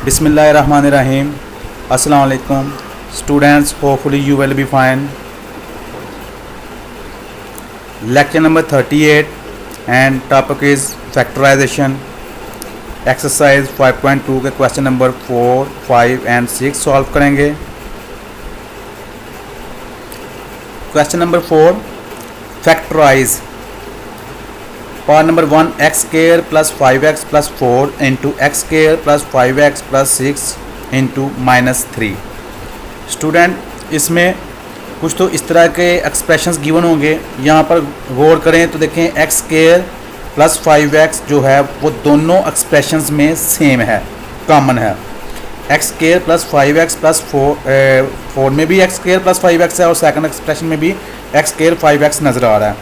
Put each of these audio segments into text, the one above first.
Bismillahirrahmanirrahim. Assalamu alaikum. Students, hopefully you will be fine. Lecture number 38 and topic is factorization. Exercise 5.2 के question number 4, 5 and 6 solve करेंगे. Question number 4, factorise. Part number 1, X square plus 5x plus 4 into X square plus 5x plus 6 into -3. Student इसमें कुछ तो इस तरह के expressions given होंगे. यहाँ पर गौर करें तो देखें एक्स स्क्वायर प्लस 5x जो है वो दोनों एक्सप्रेशंस में सेम है, कॉमन है. X square plus 5x plus 4 में भी एक्स स्क्वायर प्लस 5x है और सेकंड एक्सप्रेशन में भी एक्स स्क्वायर 5x नज़र आ रहा है.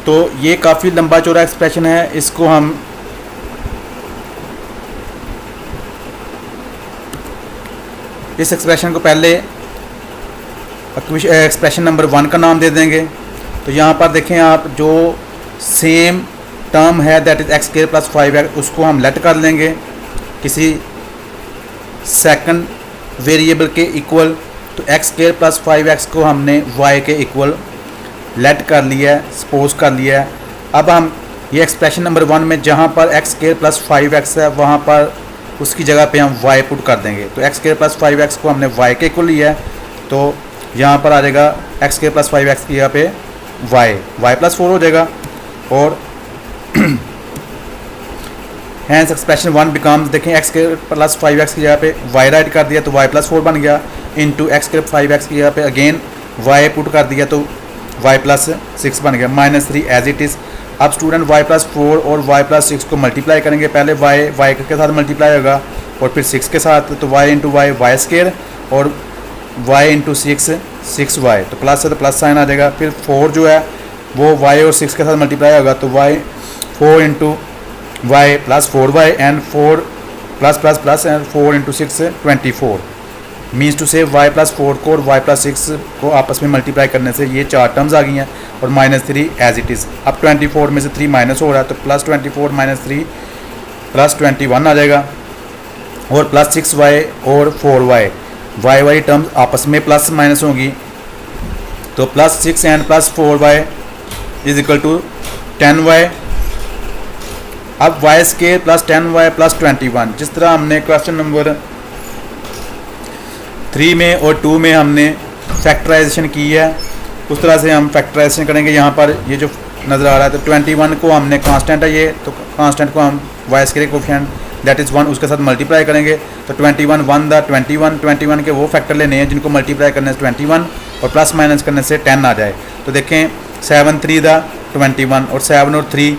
तो ये काफ़ी लंबा चौड़ा एक्सप्रेशन है. इसको हम इस एक्सप्रेशन को पहले एक्सप्रेशन नंबर 1 का नाम दे देंगे. तो यहाँ पर देखें आप, जो सेम टर्म है that is X square plus 5x उसको हम लेट कर लेंगे किसी सेकंड वेरिएबल के इक्वल. तो एक्स स्क्वायर प्लस 5x को हमने y के इक्वल लेट कर लिया है, सपोज कर लिया है. अब हम ये एक्सप्रेशन नंबर 1 में जहाँ पर एक्स स्क्वायर प्लस 5x है वहाँ पर उसकी जगह पे हम y पुट कर देंगे. तो एक्स स्क्वायर प्लस 5x को हमने y के इक्वल लिया है, तो यहाँ पर आ जाएगा एक्स स्क्वायर प्लस 5x की जगह पे y प्लस 4 हो जाएगा. और हैंस एक्सप्रेशन 1 बिकम्स, देखें एक्स स्क्वायर प्लस 5x की जगह पे y राइट कर दिया तो y प्लस 4 बन गया. इंटू एक्स स्क्वायर 5x की जगह पे अगेन y पुट कर दिया तो y प्लस 6 बन गया. -3 एज इट इज़. अब स्टूडेंट y प्लस 4 और y प्लस 6 को मल्टीप्लाई करेंगे. पहले y के साथ मल्टीप्लाई होगा और फिर 6 के साथ, तो y इंटू y स्क्वायर और y इंटू 6y. तो प्लस है तो प्लस साइन आ जाएगा. फिर 4 जो है वो y और 6 के साथ मल्टीप्लाई होगा तो 4 into y plus 4y and 4 plus plus plus and 4 into 6 24. Means two से y प्लस 4 को और y प्लस 6 को आपस में मल्टीप्लाई करने से ये 4 टर्म्स आ गई हैं और -3 एज इट इज़. अब 24 में से 3 माइनस हो रहा है तो प्लस 24 माइनस 3 प्लस 21 आ जाएगा. और प्लस 6y और 4y वाली टर्म्स आपस में प्लस माइनस होंगी तो plus 6 and plus 4y is equal to 10y. अब y square plus 10y plus 21, जिस तरह हमने क्वेश्चन नंबर 3 में और 2 में हमने फैक्टराइजेशन की है उस तरह से हम फैक्टराइजेशन करेंगे. यहाँ पर ये जो नज़र आ रहा है तो 21 को हमने कांस्टेंट है ये, तो कांस्टेंट को हम y square coefficient that is 1 उसके साथ मल्टीप्लाई करेंगे. तो 21 1 द 21 के वो फैक्टर लेने हैं जिनको मल्टीप्लाई करने से 21 और प्लस माइनस करने से 10 आ जाए. तो देखें 7 3 द 21 और 7 और 3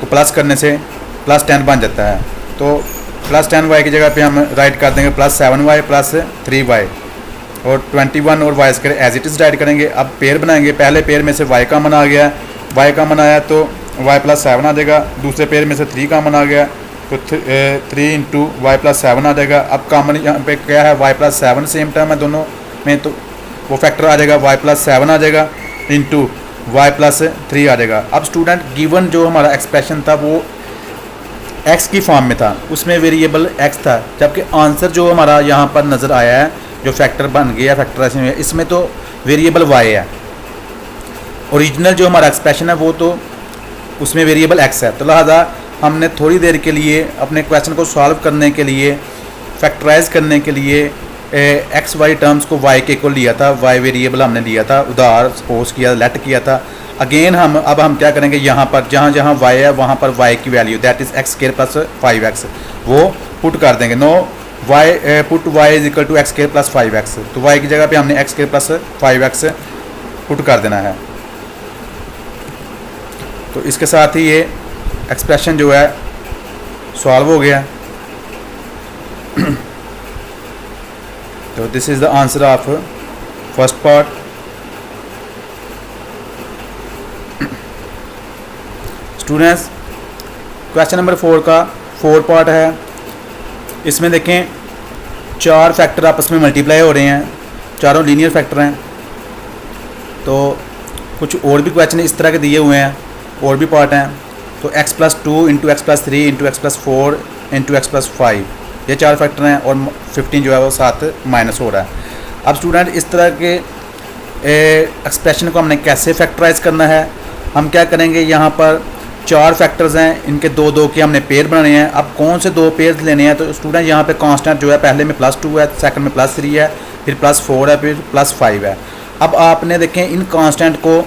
को प्लस करने से प्लस 10 बन जाता है. तो प्लस 10y की जगह पे हम राइट कर देंगे प्लस 7y प्लस 3y और 21 और y square as it is right करेंगे. अब पेयर बनाएंगे. पहले पेयर में से y कॉमन आ गया, y कॉमन आया तो y प्लस 7 आ जाएगा. दूसरे पेयर में से 3 कॉमन आ गया तो 3 इंटू वाई प्लस 7 आ जाएगा. अब कॉमन यहाँ पे क्या है y प्लस 7 सेम टर्म है दोनों में, तो वो फैक्टर आ जाएगा y प्लस 7 आ जाएगा इंटू y प्लस 3 आ जाएगा. अब स्टूडेंट गिवन जो हमारा एक्सप्रेशन था वो x की फॉर्म में था, उसमें वेरिएबल x था, जबकि आंसर जो हमारा यहाँ पर नज़र आया है जो फैक्टर बन गया फैक्टराइजेशन में इसमें तो वेरिएबल y है. ओरिजिनल जो हमारा एक्सप्रेशन है वो तो उसमें वेरिएबल x है. तो लिहाजा हमने थोड़ी देर के लिए अपने क्वेश्चन को सॉल्व करने के लिए फैक्टराइज करने के लिए एक्स वाई टर्म्स को y के इक्वल लिया था, y वेरिएबल हमने लिया था, उधार सपोज किया, लेट किया था. अगेन अब हम क्या करेंगे, यहाँ पर जहाँ जहाँ y है वहाँ पर y की value that is X square plus 5x वो पुट कर देंगे. No put y is equal to X square plus 5x. तो y की जगह पे हमने x square plus 5x put कर देना है. तो इसके साथ ही ये एक्सप्रेशन जो है सॉल्व हो गया. तो this is the answer of first part. Students question number 4 का 4 पार्ट है. इसमें देखें 4 फैक्टर आपस में मल्टीप्लाई हो रहे हैं, चारों लीनियर फैक्टर हैं. तो कुछ और भी क्वेश्चन इस तरह के दिए हुए हैं, और भी पार्ट हैं. तो x plus 2 into x plus 3 into x plus 4 into x plus 5 ये 4 फैक्टर हैं और 15 जो है वो साथ माइनस हो रहा है। अब स्टूडेंट इस तरह के एक्सप्रेशन को हमने कैसे फैक्टराइज करना है, हम क्या करेंगे, यहाँ पर 4 फैक्टर्स हैं, इनके 2-2 के हमने पेयर बनाने हैं। अब कौन से 2 पेयर लेने हैं, तो स्टूडेंट यहाँ पे कांस्टेंट जो है पहले में +2 है, सेकंड में +3 है, फिर +4 है, फिर +5 है। अब आपने देखें इन कांस्टेंट को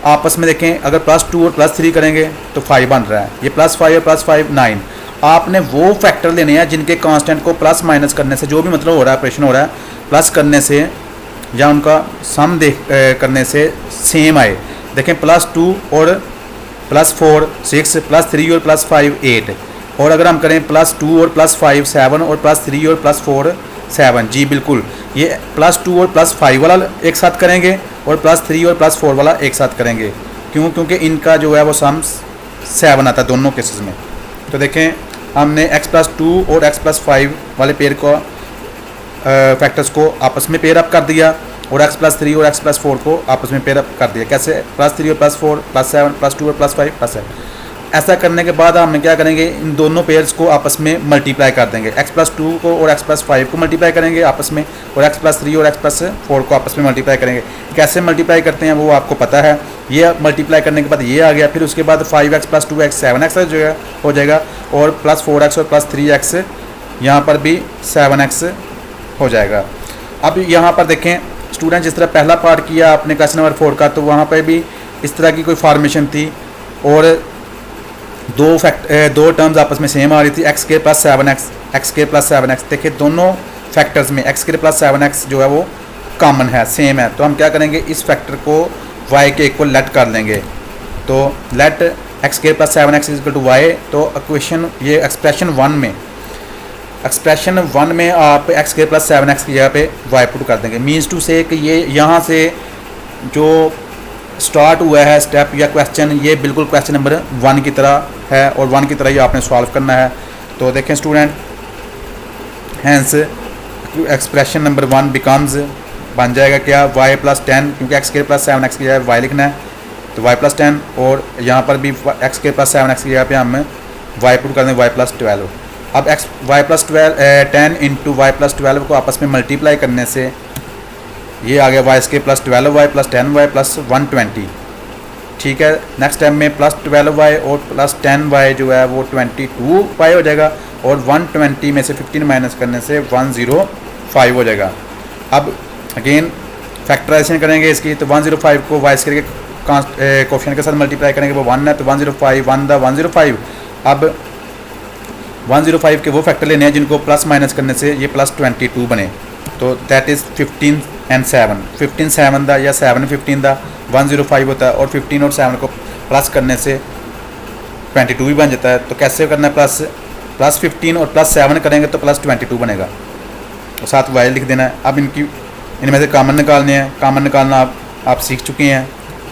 आपस में देखें, अगर +2 और +3 करेंगे तो 5 बन रहा है, ये +5 और +5 9। आपने वो फैक्टर लेने हैं जिनके कांस्टेंट को प्लस माइनस करने से, जो भी मतलब हो रहा है ऑपरेशन हो रहा है, प्लस करने से या उनका सम करने से सेम आए। देखें +2 और +4 6, +3 और +5 8, और अगर हम करें +2 और +5 7 और +3 और +4 7। जी बिल्कुल, ये +2 और +5 वाला एक साथ करेंगे और +3 और +4 वाला एक साथ करेंगे। क्यों? क्योंकि इनका जो है वो सम 7 आता है दोनों केसेस में। तो देखें हमने x+2 और x+5 वाले पेयर को फैक्टर्स को आपस में पेयर अप कर दिया और x+3 और x+4 को आपस में पेयर अप कर दिया। कैसे? +3 और +4 +7, +2 और +5 +7। ऐसा करने के बाद हम क्या करेंगे, इन दोनों पेयर्स को आपस में मल्टीप्लाई कर देंगे। x+2 को और x+5 को मल्टीप्लाई करेंगे आपस में, और x+3 और x+4 को आपस में मल्टीप्लाई करेंगे। कैसे मल्टीप्लाई करते हैं वो आपको पता है। ये मल्टीप्लाई करने के बाद ये आ गया, फिर उसके बाद 5x + 2x 7x जो है हो जाएगा, और +4x और +3x यहाँ पर भी 7x हो जाएगा। अब यहाँ पर देखें स्टूडेंट, जिस तरह पहला पार्ट किया आपने क्वेश्चन नंबर 4 का, तो वहाँ पर भी इस तरह की कोई फॉर्मेशन थी और दो टर्म्स आपस में सेम आ रही थी, x² + 7x, x² + 7x। देखिए दोनों फैक्टर्स में x² + 7x जो है वो कॉमन है, सेम है। तो हम क्या करेंगे, इस फैक्टर को y के इक्वल लेट कर लेंगे। तो लेट x² + 7x = y। तो इक्वेशन ये एक्सप्रेशन 1 में आप x² + 7x की जगह पे y पुट कर देंगे। मीन्स टू से कि ये यहाँ से जो स्टार्ट हुआ है स्टेप या क्वेश्चन, ये बिल्कुल क्वेश्चन नंबर 1 की तरह है और 1 की तरह ही आपने सॉल्व करना है। तो देखें student, hence expression number 1 becomes बन जाएगा क्या, y + 10, क्योंकि x² + 7x की जगह y लिखना है, तो y + 10, और यहाँ पर भी x² + 7x की जगह पे हम y पुट कर दें y + 12। अब y + 12 10 × y + 12 को आपस में मल्टीप्लाई करने से ये आ गया y² + 12y + 10y + 120। ठीक है, नेक्स्ट टाइम में +12y और +10y जो है वो 22y हो जाएगा, और 120 में से 15 माइनस करने से 105 हो जाएगा। अब अगेन फैक्टराइजेशन करेंगे इसकी, तो 105 को y² के कोफिशिएंट के साथ मल्टीप्लाई करेंगे, वो 1 है, तो 105 1 दा 105। अब 105 के वो फैक्टर लेने हैं जिनको प्लस माइनस करने से ये +22 बने, तो दैट इज़ 15 and 7। 15 7 दा या 7 15 दा 105 होता है, और 15 और 7 को प्लस करने से 22 भी बन जाता है। तो कैसे करना है, +15 और +7 करेंगे तो +22 बनेगा, और साथ y लिख देना है। अब इनमें से कॉमन निकालने हैं, कॉमन निकालना आप सीख चुके हैं।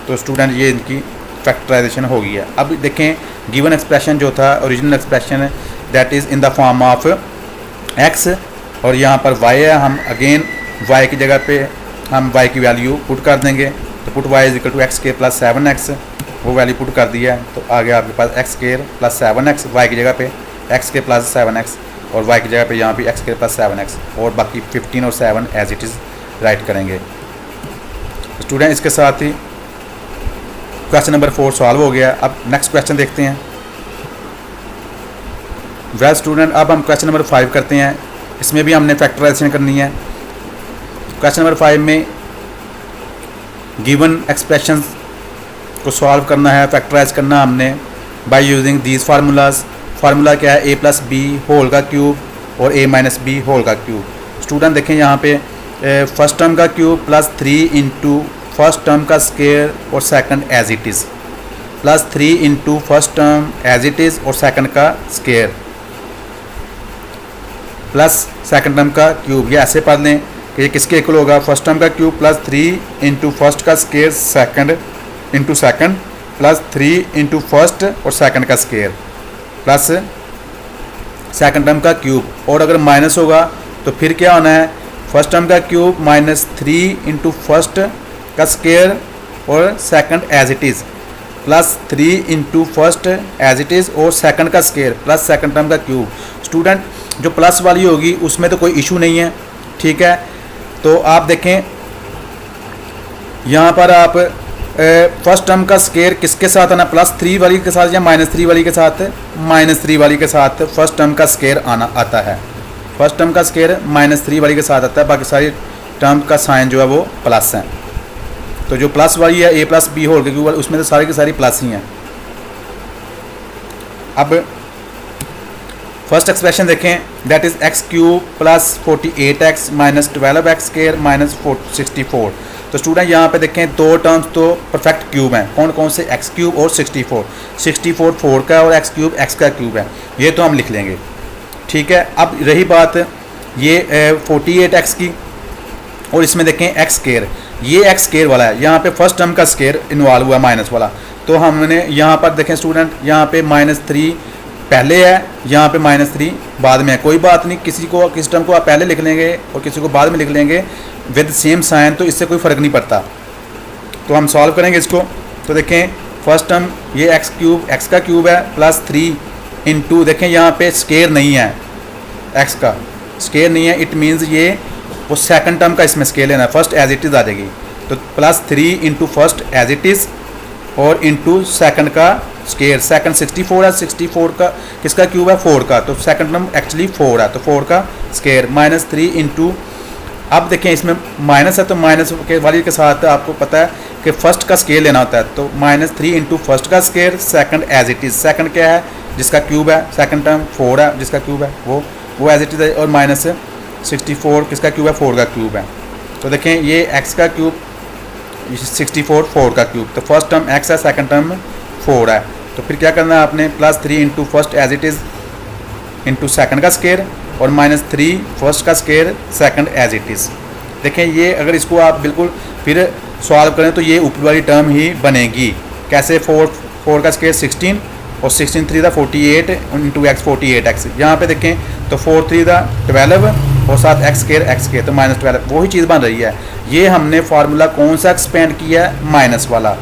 तो स्टूडेंट ये इनकी फैक्टराइजेशन हो गई है। अब देखें गिवन एक्सप्रेशन जो था original expression, that is in the form of x, और यहाँ पर y है। हम अगेन y की जगह पे हम y की वैल्यू पुट कर देंगे, तो पुट y = x² + 7x, वो वैल्यू पुट कर दिया है। तो आ गया आपके पास x² + 7x, y की जगह पे x² + 7x, और y की जगह पे यहाँ भी x² + 7x, और बाकी 15 और 7 एज इट इज़ राइट करेंगे। स्टूडेंट इसके साथ ही क्वेश्चन नंबर 4 सॉल्व हो गया। अब नेक्स्ट क्वेश्चन देखते हैं। वेल स्टूडेंट, अब हम क्वेश्चन नंबर 5 करते हैं। इसमें भी हमने फैक्टराइजेशन करनी है। क्वेश्चन नंबर 5 में गिवन एक्सप्रेशंस को सॉल्व करना है, फैक्टराइज करना हमने by using these formulas. Formula क्या है, a + b होल का क्यूब और a - b होल का क्यूब। स्टूडेंट देखें यहाँ पे फर्स्ट टर्म का क्यूब +3 × फर्स्ट टर्म का स्क्वायर और second as it is, +3 × first term as it is और सेकंड का स्क्वायर, प्लस सेकंड टर्म का क्यूब। ये ऐसे पढ़ लें कि ये किसके इक्वल होगा, फर्स्ट टर्म का क्यूब +3 × फर्स्ट का स्क्वायर सेकंड × सेकंड, +3 × फर्स्ट और सेकंड का स्क्वायर, प्लस सेकंड टर्म का क्यूब। और अगर माइनस होगा तो फिर क्या होना है, फर्स्ट टर्म का क्यूब -3 × फर्स्ट का स्क्वायर और second as it is, plus 3 into first as it is और सेकंड का स्केयर प्लस सेकंड टर्म का क्यूब। स्टूडेंट जो प्लस वाली होगी उसमें तो कोई इशू नहीं है, ठीक है। तो आप देखें यहाँ पर आप फर्स्ट टर्म का स्केयर किसके साथ आना, +3 वाली के साथ या -3 वाली के साथ? -3 वाली के साथ फर्स्ट टर्म का स्केयर आना आता है। फर्स्ट टर्म का स्केयर -3 वाली के साथ आता है, बाकी सारी टर्म का साइन जो है वो प्लस है। तो जो प्लस वाली है a + b होल के क्यूब उसमें तो सारी की सारी प्लस ही हैं। अब फर्स्ट एक्सप्रेशन देखें, that is x³ + 48x - 12x square - 64। तो स्टूडेंट यहाँ पे देखें दो टर्म्स तो परफेक्ट क्यूब हैं, कौन कौन से? x³ और 64। 64 4 का और x³ x का क्यूब है, ये तो हम लिख लेंगे, ठीक है। अब रही बात ये 48x की, और इसमें देखें x स्केयर, ये x स्केयर वाला है, यहाँ पे फर्स्ट टर्म का स्केयर इन्वॉल्व हुआ माइनस वाला। तो हमने यहाँ पर देखें स्टूडेंट, यहाँ पे -3 पहले है, यहाँ पे -3 बाद में है, कोई बात नहीं, किसी टर्म को आप पहले लिख लेंगे और किसी को बाद में लिख लेंगे विद सेम साइन, तो इससे कोई फ़र्क नहीं पड़ता। तो हम सॉल्व करेंगे इसको। तो देखें फर्स्ट टर्म ये x³ x का क्यूब है +3 इंटू, देखें यहाँ पे स्केयर नहीं है, x का स्केयर नहीं है, इट मीन्स ये वो सेकंड टर्म का इसमें स्केयर लेना है, फर्स्ट एज इट इज़ आ जाएगी। तो +3 into first as it is और इंटू सेकंड का स्केयर, सेकंड 64 है, 64 का किसका क्यूब है? 4 का, तो सेकंड टर्म एक्चुअली 4 है, तो 4 का स्केयर -3 इंटू, अब देखें इसमें माइनस है तो माइनस के वाली के साथ आपको पता है कि फर्स्ट का स्केयर लेना होता है। तो -3 इंटू फर्स्ट का square, second as it is, second क्या है? जिसका क्यूब है, सेकंड टर्म 4 है जिसका क्यूब है वो एज इट इज़ है, और -64 किसका क्यूब है? 4 का क्यूब है। तो देखें ये x का क्यूब 64 4 का क्यूब, तो फर्स्ट टर्म x है, सेकंड टर्म 4 है। तो फिर क्या करना है आपने? +3 into first as it is into second का स्केयर और -3 फर्स्ट का square, second as it is. देखें ये अगर इसको आप बिल्कुल फिर सॉल्व करें तो ये ऊपर वाली टर्म ही बनेगी। कैसे? 4 का स्केयर 16 और 16 3 था 48 इंटू x 48x। यहाँ पे देखें तो 4 3 था 12 और साथ x स्केयर तो -12, वही चीज़ बन रही है। ये हमने फार्मूला कौन सा एक्सपेंड किया है? माइनस वाला।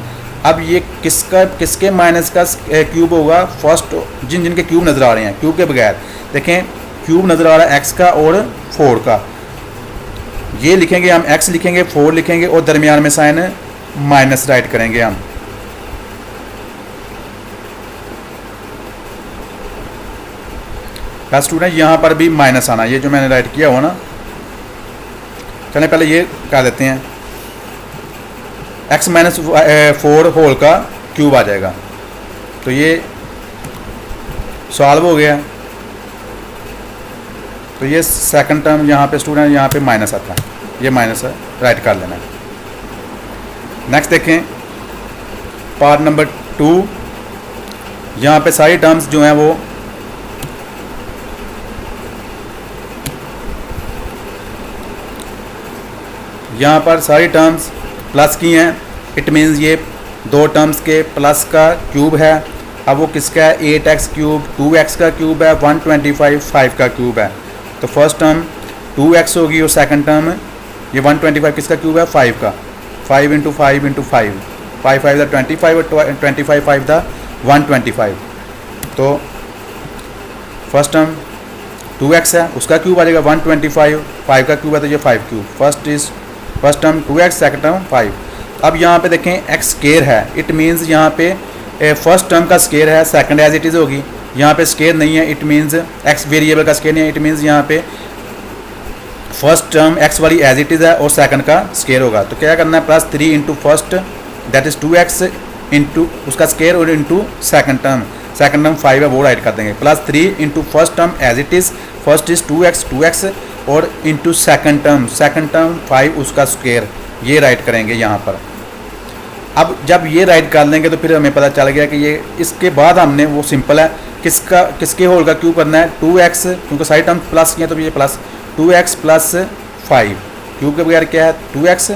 अब ये किसके माइनस का क्यूब होगा? फर्स्ट जिनके क्यूब नज़र आ रहे हैं, क्यूब के बगैर देखें क्यूब नज़र आ रहा है x का और 4 का, ये लिखेंगे हम, x लिखेंगे 4 लिखेंगे और दरमियान में साइन माइनस राइट करेंगे हम। स्टूडेंट यहाँ पर भी माइनस आना, ये जो मैंने राइट किया हो ना, चलें पहले ये कर देते हैं, x - 4 होल का क्यूब आ जाएगा। तो ये सॉल्व हो गया। तो ये सेकंड टर्म यहाँ पे स्टूडेंट यहाँ पे माइनस आता है, ये माइनस है, राइट कर लेना है। नेक्स्ट देखें पार्ट नंबर 2, यहाँ पे सारी टर्म्स जो हैं वो यहाँ पर सारी टर्म्स प्लस की हैं, इट मीन्स ये दो टर्म्स के प्लस का क्यूब है। अब वो किसका है? 8x³ 2x का क्यूब है, 125 5 का क्यूब है। तो फर्स्ट टर्म 2x होगी और सेकंड टर्म ये 125 किसका क्यूब है? 5 का, 5 इंटू 5 इंटू 5, 5 5 दा 25 और 25 5 दा 125। तो फर्स्ट टर्म 2x है, उसका क्यूब आ जाएगा 125, 5 का क्यूब है तो ये 5 cube. First term 2x, second term 5। अब यहाँ पे देखें x स्केयर है, इट मीन्स यहाँ पे फर्स्ट टर्म का स्केयर है, सेकंड एज इट इज़ होगी। यहाँ पे स्केयर नहीं है, इट मीन्स x वेरिएबल का स्केयर नहीं है, इट मीन्स यहाँ पे फर्स्ट टर्म x वाली एज इट इज़ है और सेकंड का स्केयर होगा। तो क्या करना है? +3 into first that is 2x into उसका स्केयर और इंटू सेकंड टर्म 5 है वो राइट कर देंगे। +3 into first term as it is, first is 2x और इंटू सेकंड टर्म 5 उसका स्क्वायर, ये राइट करेंगे यहाँ पर। अब जब ये राइट कर लेंगे तो फिर हमें पता चल गया कि ये इसके बाद हमने वो सिंपल है किसके होल का क्यूब करना है? 2x, क्योंकि सारी टर्म प्लस किया तो ये प्लस 2x + 5, क्यूब के बगैर क्या है? 2x,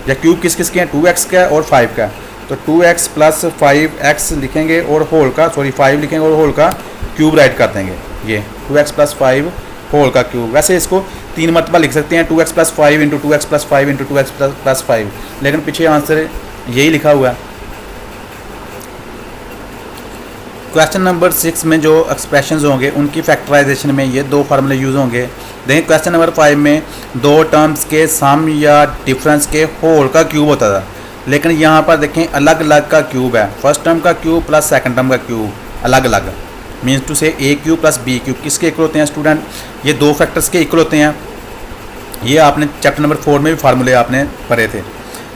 या क्यूब किस के हैं? 2x का और 5 का। तो 2x + 5x लिखेंगे और होल का 5 लिखेंगे और होल का क्यूब राइट कर देंगे। ये 2x + 5 होल का क्यूब। वैसे इसको 3 मरतबा लिख सकते हैं, 2x + 5 into 2x + 5 into 2x + 5, लेकिन पीछे आंसर यही लिखा हुआ है। क्वेश्चन नंबर 6 में जो एक्सप्रेशंस होंगे उनकी फैक्टराइजेशन में ये दो फार्मूले यूज़ होंगे। देखिए क्वेश्चन नंबर 5 में दो टर्म्स के सम या डिफरेंस के होल का क्यूब होता था, लेकिन यहाँ पर देखें अलग अलग का क्यूब है। फर्स्ट टर्म का क्यूब प्लस सेकंड टर्म का क्यूब अलग अलग, मीन्स टू से ए क्यूब प्लस बी क्यूब किसके इक्वल होते हैं स्टूडेंट? ये दो फैक्टर्स के इक्वल होते हैं। ये आपने चैप्टर नंबर 4 में भी फार्मूले आपने पढ़े थे।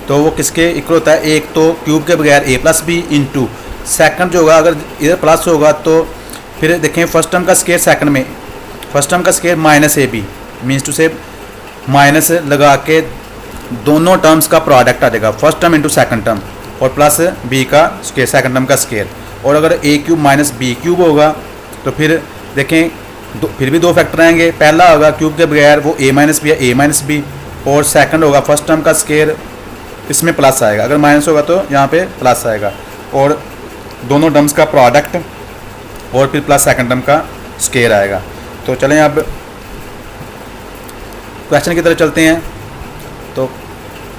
तो वो किसके इक्वल होता है? एक तो क्यूब के बगैर A plus B into second जो होगा, अगर इधर प्लस होगा तो फिर देखें फर्स्ट टर्म का स्केयर सेकंड में, फर्स्ट टर्म का square minus A B, means two से माइनस लगा के दोनों टर्म्स का प्रोडक्ट आ जाएगा, first term into second term और प्लस बी का स्केयर सेकंड टर्म का स्केयर। और अगर A cube minus B cube होगा तो फिर देखें फिर भी दो फैक्टर आएंगे। पहला होगा क्यूब के बगैर वो ए माइनस बी या ए माइनस बी, और सेकंड होगा फर्स्ट टर्म का स्केयर, इसमें प्लस आएगा, अगर माइनस होगा तो यहाँ पे प्लस आएगा, और दोनों टर्म्स का प्रोडक्ट और फिर प्लस सेकंड टर्म का स्केयर आएगा। तो चलें अब क्वेश्चन की तरफ चलते हैं। तो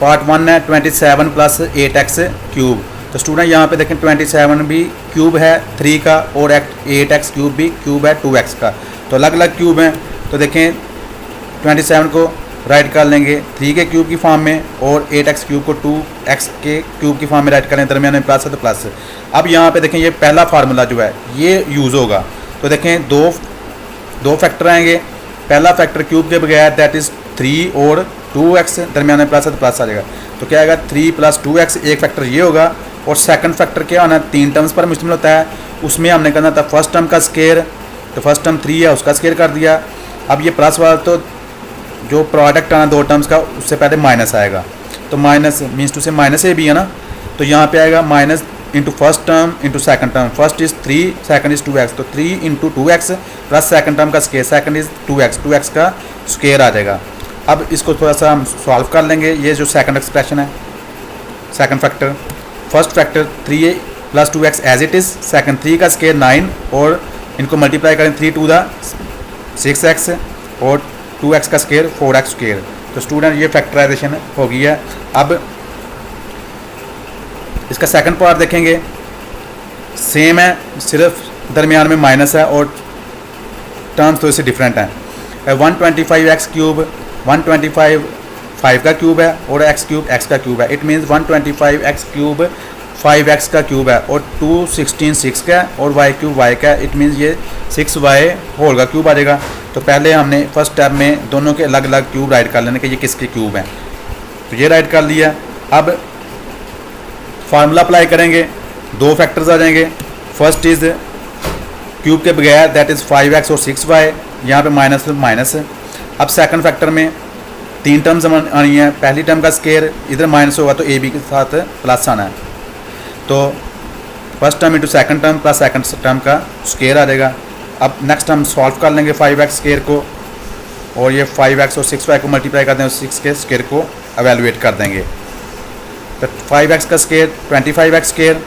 पार्ट 1 है 27 प्लस 8x क्यूब। तो स्टूडेंट यहाँ पे देखें 27 भी क्यूब है 3 का और 8x क्यूब भी क्यूब है 2x का, तो अलग अलग क्यूब हैं। तो देखें 27 को राइट कर लेंगे 3 के क्यूब की फॉर्म में और 8x क्यूब को 2x के क्यूब की फॉर्म में राइट कर लें, दरमियान में प्लस है तो प्लस। अब यहाँ पे देखें ये पहला फार्मूला जो है ये यूज़ होगा। तो देखें दो फैक्टर आएंगे, पहला फैक्टर क्यूब के बगैर दैट इज़ 3 और 2x, दरमियान में प्लस है तो प्लस आ जाएगा। तो क्या आएगा 3 प्लस 2x, एक फैक्टर ये होगा। और सेकंड फैक्टर क्या होना, 3 टर्म्स पर मुश्तमिल होता है, उसमें हमने करना था फर्स्ट टर्म का स्केयर, तो फर्स्ट टर्म 3 है उसका स्केयर कर दिया। अब ये प्लस वाला तो जो प्रोडक्ट आना दो टर्म्स का उससे पहले माइनस आएगा, तो माइनस मीन्स टू से माइनस ए भी है ना, तो यहाँ पे आएगा minus into first term into second term, first is 3 second is 2x, तो 3 into 2x plus second term का स्केयर, सेकंड इज़ 2x का स्केयर आ जाएगा। अब इसको थोड़ा सा हम सॉल्व कर लेंगे। ये जो सेकंड एक्सप्रेशन है, second factor, first factor 3a plus 2x as it is, second 3 का स्केयर 9 और इनको मल्टीप्लाई करें 3 टू द 6x और 2x का स्केयर 4x स्केयर। तो स्टूडेंट ये फैक्टराइजेशन हो गई है। अब इसका सेकंड पार्ट देखेंगे, सेम है, सिर्फ दरमियान में माइनस है और टर्म्स तो इससे डिफरेंट हैं। 125x क्यूब 125 5 का क्यूब है और x क्यूब x का क्यूब है, it means 125x cube 5x का क्यूब है और 216 6 का है और y क्यूब y का है, इट मीन्स ये 6y होल का क्यूब आ जाएगा। तो पहले हमने फर्स्ट स्टेप में दोनों के अलग अलग क्यूब राइट कर लेने कि ये किसके क्यूब हैं, तो ये राइट कर लिया। अब फार्मूला अप्लाई करेंगे, दो फैक्टर्स आ जाएंगे, फर्स्ट इज़ क्यूब के बगैर दैट इज़ 5x और 6y, यहाँ पे माइनस माइनस। अब सेकंड फैक्टर में 3 टर्म्स आनी है, पहली टर्म का स्केयर इधर माइनस होगा तो ए बी के साथ प्लस आना है, तो first term into second term plus second term का स्केयर आ जाएगा। अब नेक्स्ट हम सॉल्व कर लेंगे 5x स्केयर को और ये 5x और 6y को मल्टीप्लाई कर देंगे, 6 के स्केयर को एवेलुएट कर देंगे। तो 5x का square 25x square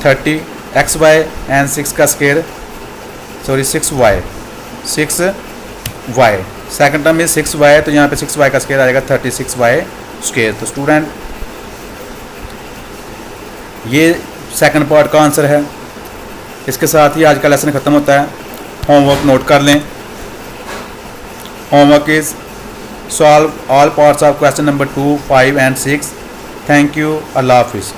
30xy and 6 का स्केयर 6y सेकंड टर्म में 6y है तो यहाँ पे 6y का स्केयर आएगा 36y स्केयर। तो स्टूडेंट ये सेकंड पार्ट का आंसर है। इसके साथ ही आज का लेसन ख़त्म होता है। होमवर्क नोट कर लें। Homework is solve all parts of question number 2, 5 and 6। Thank you. अल्लाह हाफिज़।